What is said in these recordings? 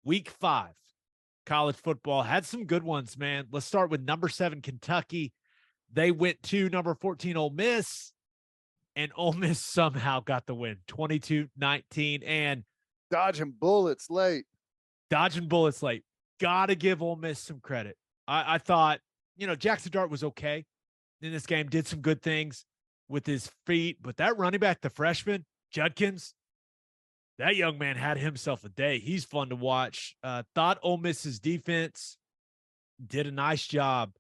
Week 5, college football had some good ones, man. Let's start with number 7, Kentucky. They went to number 14, Ole Miss, and Ole Miss somehow got the win, 22-19, and Dodging bullets late. dodging bullets late. Got to give Ole Miss some credit. I thought, Jackson Dart was okay in this game, did some good things with his feet, but that running back, the freshman, Judkins, that young man had himself a day. He's fun to watch. Thought Ole Miss's defense did a nice job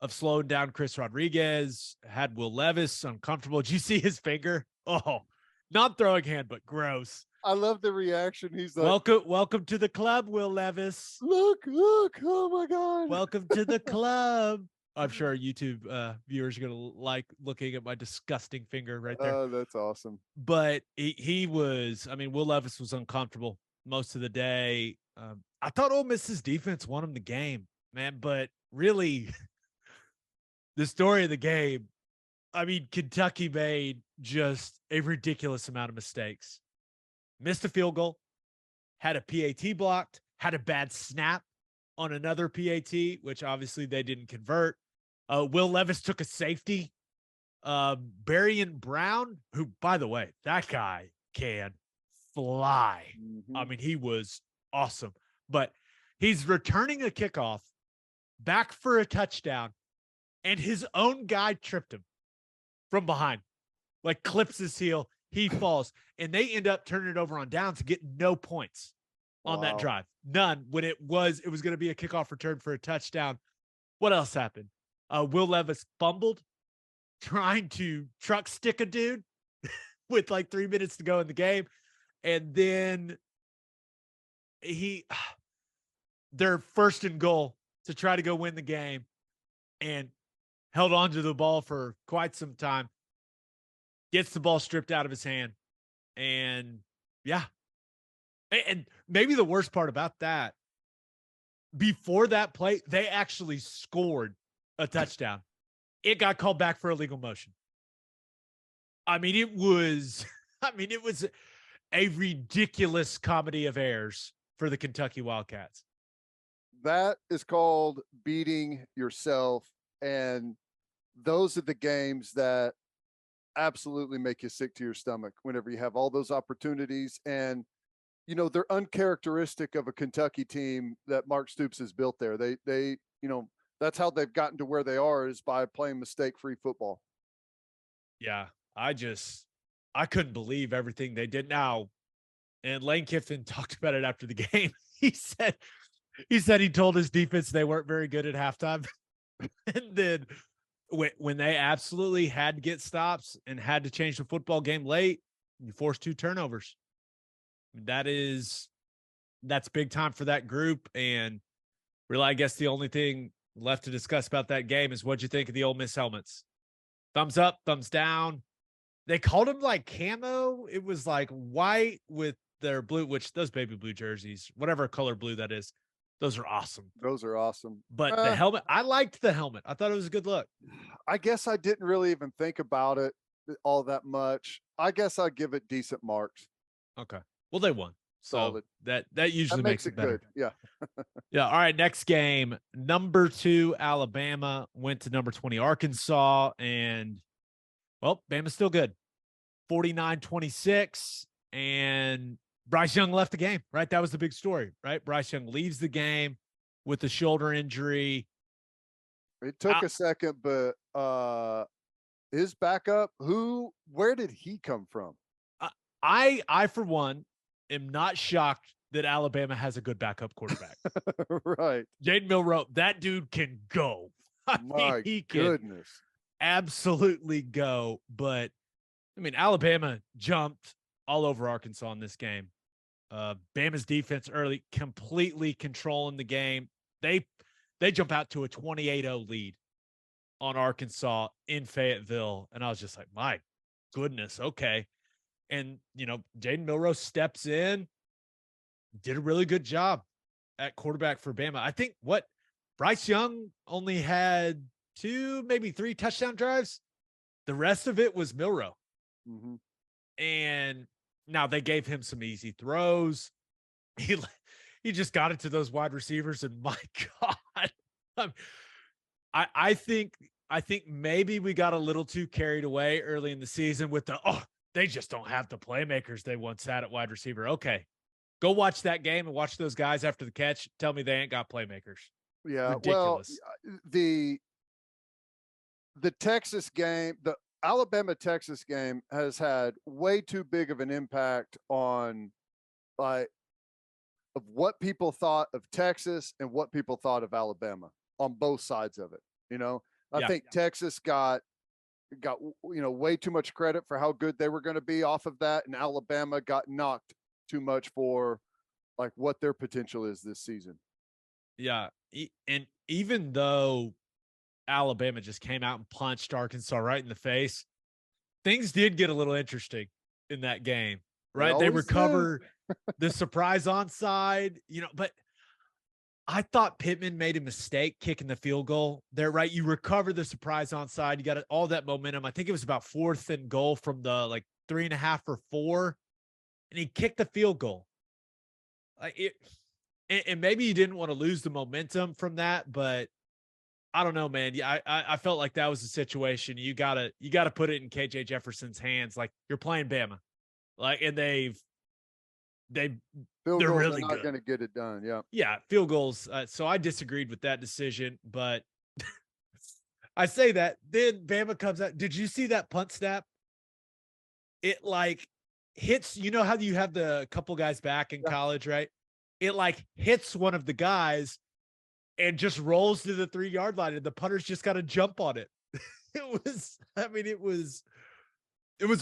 of slowing down Chris Rodriguez, had Will Levis uncomfortable. Did you see his finger? Oh, not throwing hand, but gross. I love the reaction. He's like, welcome to the club, Will Levis. Look, oh my God. Welcome to the club. I'm sure YouTube viewers are going to like looking at my disgusting finger right there. Oh, that's awesome. But he was, Will Levis was uncomfortable most of the day. I thought Ole Miss's defense won him the game, man, but really the story of the game, Kentucky made just a ridiculous amount of mistakes. Missed a field goal, had a PAT blocked, had a bad snap on another PAT, which obviously they didn't convert. Will Levis took a safety. Berrien Brown, who, by the way, that guy can fly. Mm-hmm. He was awesome. But he's returning a kickoff back for a touchdown, and his own guy tripped him from behind, like clips his heel. He falls, and they end up turning it over on downs to get no points on that drive. None, when it was going to be a kickoff return for a touchdown. What else happened? Will Levis fumbled trying to truck stick a dude with like 3 minutes to go in the game. And then they're first and goal to try to go win the game, and held on to the ball for quite some time. Gets the ball stripped out of his hand. And yeah. And maybe the worst part about that, before that play, they actually scored a touchdown. It got called back for illegal motion. It was a ridiculous comedy of errors for the Kentucky Wildcats. That is called beating yourself. And those are the games that absolutely make you sick to your stomach whenever you have all those opportunities. And, they're uncharacteristic of a Kentucky team that Mark Stoops has built there. They that's how they've gotten to where they are, is by playing mistake-free football. Yeah, I couldn't believe everything they did. Now, and Lane Kiffin talked about it after the game. He said he told his defense they weren't very good at halftime. And then when they absolutely had to get stops and had to change the football game late, you forced 2 turnovers. That's big time for that group. And really, I guess the only thing left to discuss about that game is, what'd you think of the Ole Miss helmets? Thumbs up, thumbs down. They called them like camo. It was like white with their blue, which those baby blue jerseys, whatever color blue that is, those are awesome. Those are awesome. But the helmet, I liked the helmet. I thought it was a good look. I guess I didn't really even think about it all that much. I guess I'd give it decent marks. Okay. Well, they won. So that usually makes it better. Good. Yeah. Yeah. All right. Next game, number 2, Alabama went to number 20, Arkansas. And, well, Bama's still good. 49-26. And Bryce Young left the game, right? That was the big story, right? Bryce Young leaves the game with a shoulder injury. It took a second, but his backup, where did he come from? I for one, am not shocked that Alabama has a good backup quarterback. Right. Jaden Milroe, that dude can go. He can absolutely go. But, Alabama jumped all over Arkansas in this game. Bama's defense early, completely controlling the game. They jump out to a 28-0 lead on Arkansas in Fayetteville. And I was just like, my goodness, okay. And, Jaden Milroe steps in, did a really good job at quarterback for Bama. I think Bryce Young only had 2, maybe 3 touchdown drives. The rest of it was Milroe. Mm-hmm. And now they gave him some easy throws. he just got it to those wide receivers, and my God, um, I think maybe we got a little too carried away early in the season with they just don't have the playmakers they once had at wide receiver. Okay, go watch that game and watch those guys after the catch. Tell me they ain't got playmakers. Yeah. Well, Ridiculous. the Texas game, the Alabama Texas game has had way too big of an impact on like of what people thought of Texas and what people thought of Alabama on both sides of it. I think Texas got way too much credit for how good they were going to be off of that, and Alabama got knocked too much for like what their potential is this season. Yeah, and even though Alabama just came out and punched Arkansas right in the face, things did get a little interesting in that game, right? They recover the surprise onside, but I thought Pittman made a mistake kicking the field goal there, right? You recover the surprise onside. You got all that momentum. I think it was about 4th and goal from the 3.5 or 4, and he kicked the field goal. And maybe you didn't want to lose the momentum from that, but I don't know, man. Yeah, I felt like that was a situation. You gotta put it in KJ Jefferson's hands. Like, you're playing Bama, and they're really not going to get it done. Yeah. Yeah. Field goals. So I disagreed with that decision, but I say that then Bama comes out. Did you see that punt snap? It hits, how you have the couple guys back in college, right? It hits one of the guys and just rolls to the 3-yard line, and the punter's just got to jump on it. It was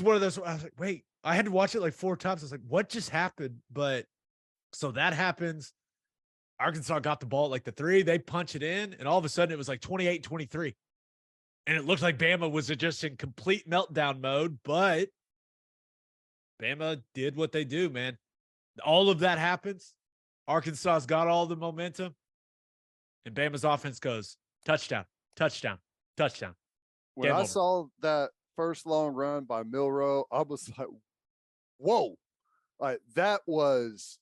one of those. I was like, wait, I had to watch it 4 times. I was like, what just happened? But so that happens. Arkansas got the ball at the 3. They punch it in, and all of a sudden it was 28-23. And it looked like Bama was just in complete meltdown mode, but Bama did what they do, man. All of that happens. Arkansas's got all the momentum, and Bama's offense goes touchdown, touchdown, touchdown. When I saw that first long run by Milroe, I was like, whoa. That was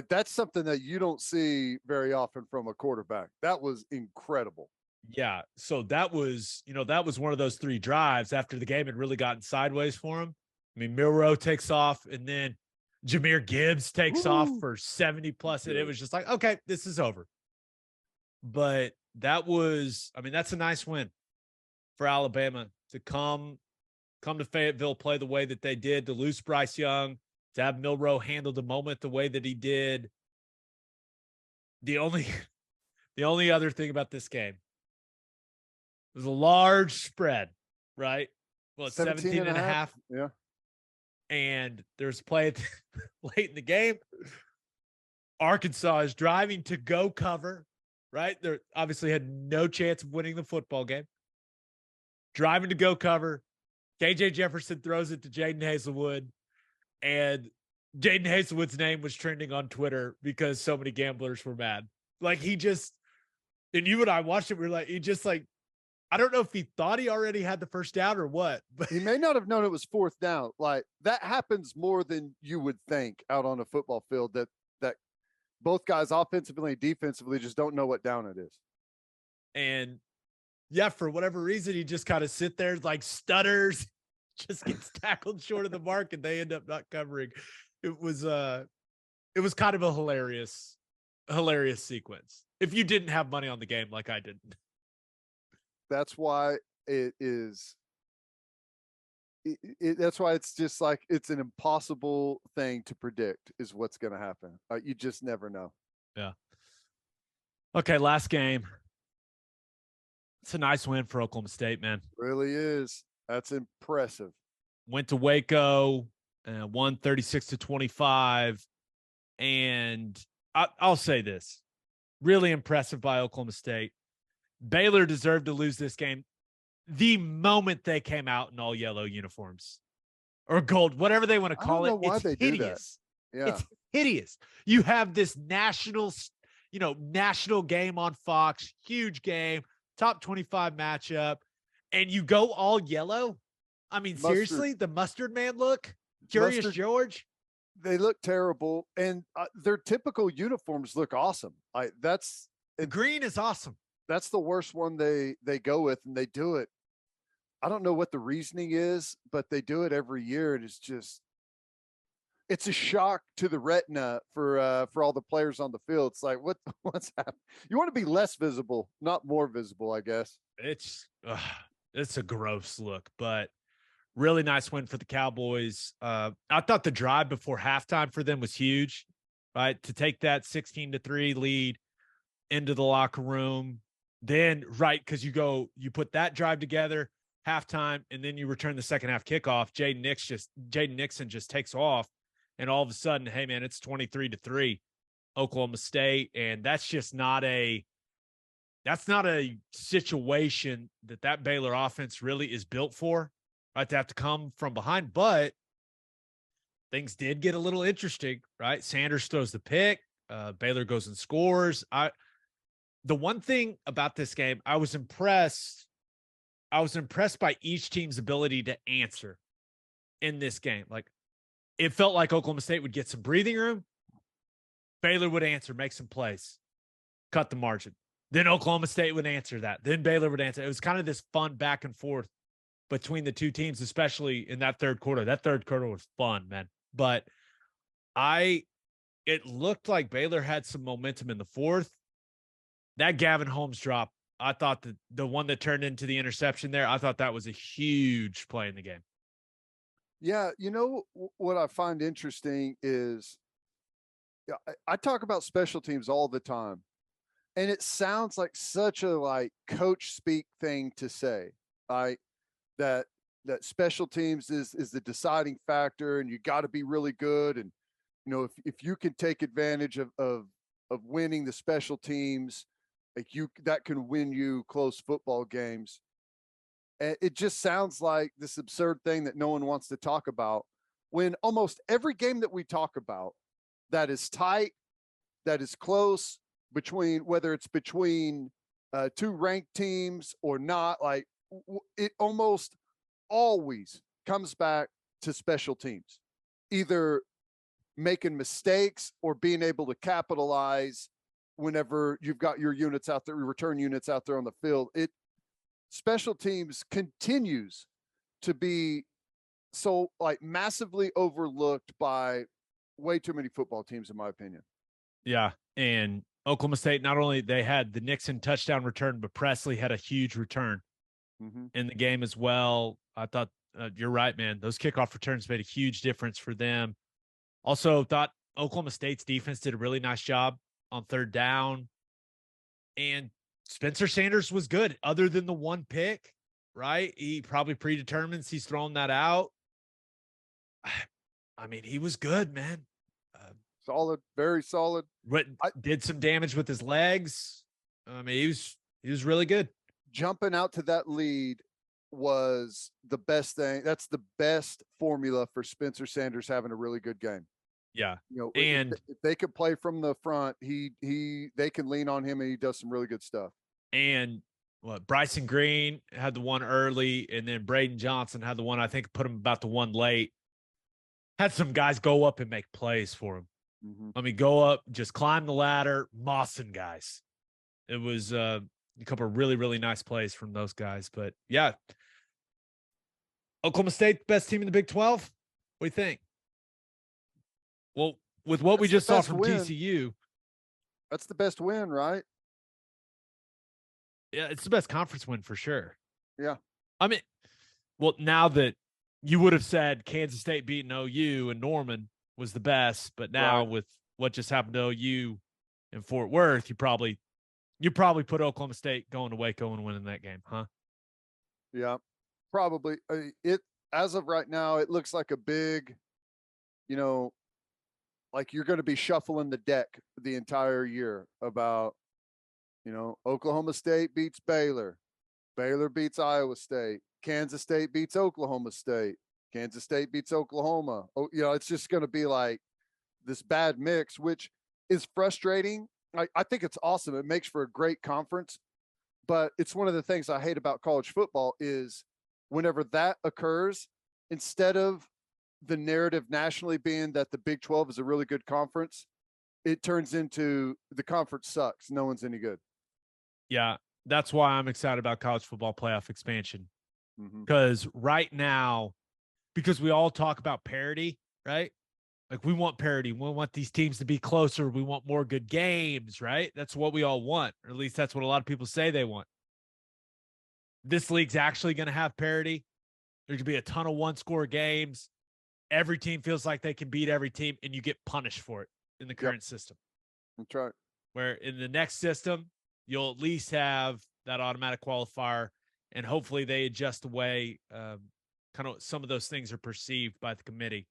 that's something that you don't see very often from a quarterback. That was incredible. Yeah. So that was one of those 3 drives after the game had really gotten sideways for him. I mean, Milroe takes off, and then Jahmyr Gibbs takes off for 70 plus, and it was just okay, this is over. But that's a nice win for Alabama to come to Fayetteville, play the way that they did, to lose Bryce Young, to have Milroe handle the moment the way that he did. The only other thing about this game was a large spread, right? Well, it's 17 and a half. Yeah. And there's play late in the game. Arkansas is driving to go cover, right? They obviously had no chance of winning the football game. Driving to go cover. KJ Jefferson throws it to Jaden Hazelwood, and Jaden Hazelwood's name was trending on Twitter because so many gamblers were mad. And you and I watched it. We were I don't know if he thought he already had the first down or what, but he may not have known it was 4th down. That happens more than you would think out on a football field, that both guys offensively and defensively just don't know what down it is. And yeah, for whatever reason, he just kind of sit there, stutters, just gets tackled short of the mark, and they end up not covering. It was kind of a hilarious sequence. If you didn't have money on the game like I didn't. That's why that's why it's just it's an impossible thing to predict is what's going to happen. You just never know. Yeah. Okay. Last game. It's a nice win for Oklahoma State, man. Really is. That's impressive. Went to Waco, won 36-25. And I'll say this, really impressive by Oklahoma State. Baylor deserved to lose this game the moment they came out in all yellow uniforms or gold, whatever they want to call it. Why they hideous. Do that. Yeah. It's hideous. You have this national game on Fox, huge game, top 25 matchup, and you go all yellow. I mean, seriously, the mustard man look, Curious George. They look terrible, and their typical uniforms look awesome. The it, green is awesome. that's the worst one they go with, and they do it. I don't know what the reasoning is, but they do it every year, and it's a shock to the retina for all the players on the field. It's like what's happening? You want to be less visible, not more visible, I guess. It's a gross look, but really nice win for the Cowboys. I thought the drive before halftime for them was huge, right? To take that 16-3 lead into the locker room. Then, right, because you put that drive together, halftime, and then you return the second half kickoff. Jaden Nixon just takes off, and all of a sudden, hey man, it's 23-3, Oklahoma State, and that's not a situation that Baylor offense really is built for, right? To have to come from behind, but things did get a little interesting, right? Sanders throws the pick. Baylor goes and scores. The one thing about this game, I was impressed by each team's ability to answer in this game. Like, it felt like Oklahoma State would get some breathing room. Baylor would answer, make some plays, cut the margin. Then Oklahoma State would answer that. Then Baylor would answer. It was kind of this fun back and forth between the two teams, especially in that third quarter. That third quarter was fun, man. But it looked like Baylor had some momentum in the fourth. That Gavin Holmes drop, I thought the one that turned into the interception there, I thought that was a huge play in the game. Yeah, what I find interesting is, I talk about special teams all the time, and it sounds like such a coach speak thing to say, right? That special teams is the deciding factor, and you got to be really good, and if you can take advantage of winning the special teams, that can win you close football games. And it just sounds like this absurd thing that no one wants to talk about, when almost every game that we talk about that is tight, that is close, whether it's between two ranked teams or not, it almost always comes back to special teams, either making mistakes or being able to capitalize whenever you've got your units out there, your return units out there on the field. Special teams continues to be so massively overlooked by way too many football teams, in my opinion. Yeah. And Oklahoma State, not only they had the Nixon touchdown return, but Presley had a huge return in the game as well. I thought you're right, man. Those kickoff returns made a huge difference for them. Also thought Oklahoma State's defense did a really nice job on third down. And Spencer Sanders was good other than the one pick, right? He probably predetermines he's throwing that out. I mean, he was good, man. Solid, very solid. Did some damage with his legs. I mean, he was really good. Jumping out to that lead was the best thing. That's the best formula for Spencer Sanders having a really good game. Yeah. And if they could play from the front, they can lean on him, and he does some really good stuff. And Bryson Green had the one early, and then Braden Johnson had the one, I think, put him about the one late. Had some guys go up and make plays for him. I mean, go up, just climb the ladder, mossing guys. It was a couple of really, really nice plays from those guys. But yeah, Oklahoma State, best team in the Big 12. What do you think? Well, with what we just saw from TCU, that's the best win, right? Yeah, it's the best conference win for sure. Yeah. I mean, well, now that you would have said Kansas State beating OU and Norman was the best, but now with what just happened to OU in Fort Worth, you probably put Oklahoma State going to Waco and winning that game, huh? Yeah, probably. It as of right now, it looks like a big, like you're going to be shuffling the deck the entire year about, Oklahoma State beats Baylor, Baylor beats Iowa State, Kansas State beats Oklahoma State, Kansas State beats Oklahoma. Oh, it's just going to be like this bad mix, which is frustrating. I think it's awesome. It makes for a great conference, but it's one of the things I hate about college football is whenever that occurs, instead of the narrative nationally being that the Big 12 is a really good conference, it turns into the conference sucks. No one's any good. Yeah, that's why I'm excited about college football playoff expansion. Mm-hmm. Because right now, because we all talk about parity, right? Like we want parity. We want these teams to be closer. We want more good games, right? That's what we all want, or at least that's what a lot of people say they want. This league's actually going to have parity. There's going to be a ton of one-score games. Every team feels like they can beat every team, and you get punished for it in the current system. That's right. Where in the next system, you'll at least have that automatic qualifier, and hopefully they adjust the way kind of some of those things are perceived by the committee.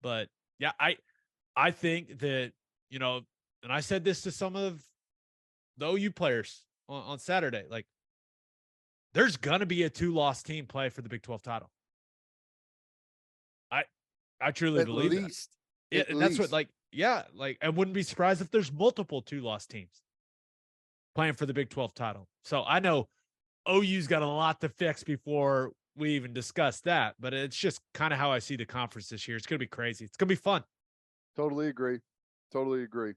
But yeah, I think that, you know, and I said this to some of the OU players on Saturday, like there's going to be a 2-loss team play for the Big 12 title. I truly believe that. Yeah, and that's what, like, yeah, like I wouldn't be surprised if there's multiple 2-loss teams playing for the Big 12 title. So I know OU's got a lot to fix before we even discuss that, but it's just kind of how I see the conference this year. It's going to be crazy. It's going to be fun. Totally agree. Totally agree.